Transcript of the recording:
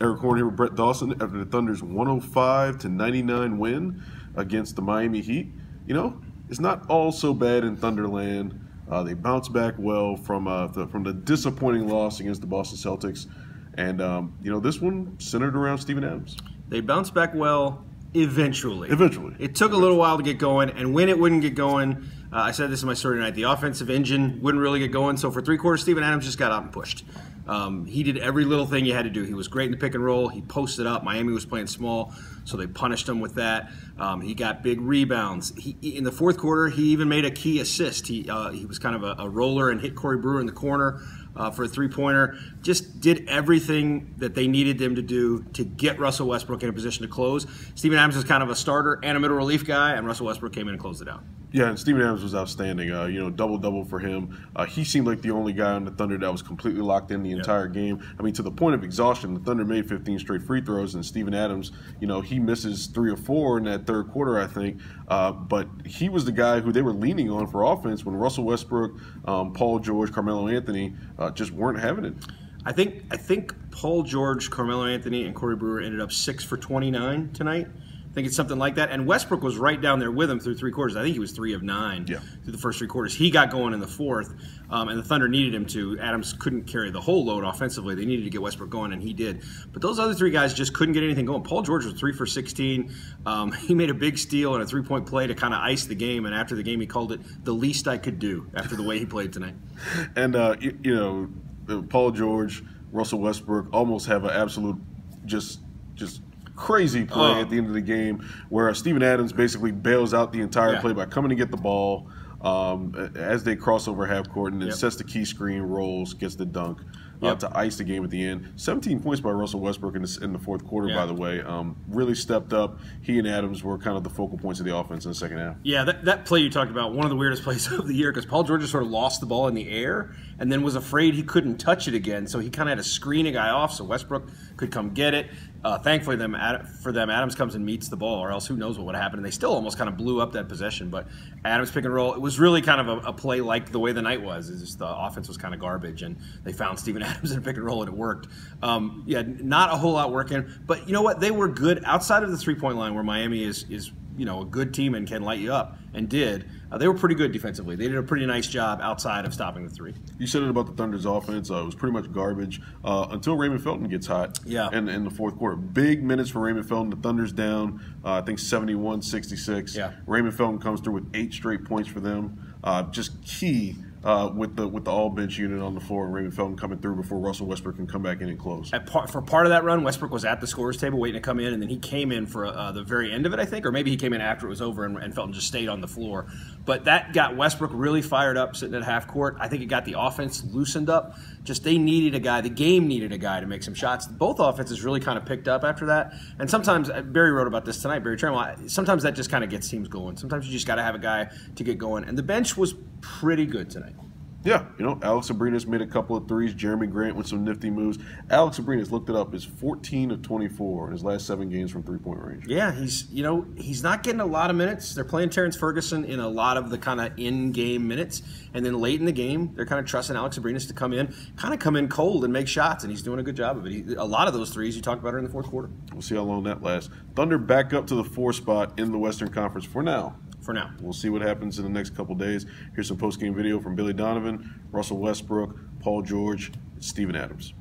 Erik Horne here with Brett Dawson after the Thunder's 105-99 win against the Miami Heat. You know, it's not all so bad in Thunderland. They bounced back well from the disappointing loss against the Boston Celtics. And, you know, this one centered around Steven Adams. They bounced back well eventually. It took a little while to get going, and when it wouldn't get going, I said this in my story tonight, the offensive engine wouldn't really get going. So for three quarters, Steven Adams just got out and pushed. He did every little thing you had to do. He was great in the pick and roll. He posted up. Miami was playing small, so they punished him with that. He got big rebounds. In the fourth quarter, he even made a key assist. He was kind of a roller and hit Corey Brewer in the corner for a three-pointer. Just did everything that they needed him to do to get Russell Westbrook in a position to close. Steven Adams was kind of a starter and a middle relief guy, and Russell Westbrook came in and closed it out. Yeah, and Steven Adams was outstanding. You know, double-double for him. He seemed like the only guy on the Thunder that was completely locked in the entire game. I mean, to the point of exhaustion, the Thunder made 15 straight free throws, and Steven Adams, you know, he misses 3 or 4 in that third quarter, I think. But he was the guy who they were leaning on for offense when Russell Westbrook, Paul George, Carmelo Anthony just weren't having it. I think Paul George, Carmelo Anthony, and Corey Brewer ended up 6 for 29 tonight. I think it's something like that. And Westbrook was right down there with him through 3 quarters. I think he was 3 of 9 through the first 3 quarters. He got going in the fourth, and the Thunder needed him to. Adams couldn't carry the whole load offensively. They needed to get Westbrook going, and he did. But those other 3 guys just couldn't get anything going. Paul George was 3 for 16. He made a big steal and a 3-point play to kind of ice the game, and after the game he called it the least I could do after the way he played tonight. And, you know, Paul George, Russell Westbrook almost have an absolute just crazy play at the end of the game where Steven Adams basically bails out the entire play by coming to get the ball as they cross over half court and then sets the key screen, rolls, gets the dunk to ice the game at the end. 17 points by Russell Westbrook in the fourth quarter, by the way. Really stepped up. He and Adams were kind of the focal points of the offense in the second half. Yeah, that play you talked about, one of the weirdest plays of the year because Paul George sort of lost the ball in the air and then was afraid he couldn't touch it again, so he kind of had to screen a guy off so Westbrook could come get it. Thankfully for them, Adams comes and meets the ball, or else who knows what would happen. And they still almost kind of blew up that possession. But Adams pick and roll, it was really kind of a play like the way the night was. It's just the offense was kind of garbage, and they found Steven Adams in a pick and roll, and it worked. Yeah, not a whole lot working. But you know what? They were good outside of the three-point line where Miami is you know, a good team and can light you up, and did. They were pretty good defensively. They did a pretty nice job outside of stopping the 3. You said it about the Thunder's offense. It was pretty much garbage until Raymond Felton gets hot in the fourth quarter. Big minutes for Raymond Felton. The Thunder's down, I think, 71-66. Yeah. Raymond Felton comes through with 8 straight points for them. Just key with the all-bench unit on the floor, and Raymond Felton coming through before Russell Westbrook can come back in and close. For part of that run, Westbrook was at the scorer's table waiting to come in, and then he came in for the very end of it, I think, or maybe he came in after it was over and Felton just stayed on the floor. But that got Westbrook really fired up sitting at half court. I think it got the offense loosened up. Just they needed a guy. The game needed a guy to make some shots. Both offenses really kind of picked up after that. And sometimes, Barry wrote about this tonight, Barry Trammell, sometimes that just kind of gets teams going. Sometimes you just got to have a guy to get going. And the bench was pretty good tonight. Yeah, you know, Alex Abrinas made a couple of threes. Jeremy Grant with some nifty moves. Alex Abrinas, looked it up, is 14 of 24 in his last 7 games from three-point range. Yeah, he's not getting a lot of minutes. They're playing Terrence Ferguson in a lot of the kind of in-game minutes, and then late in the game, they're kind of trusting Alex Abrinas to come in cold and make shots, and he's doing a good job of it. A lot of those threes you talked about are in the fourth quarter. We'll see how long that lasts. Thunder back up to the 4 spot in the Western Conference for now. We'll see what happens in the next couple days. Here's some post-game video from Billy Donovan, Russell Westbrook, Paul George, and Steven Adams.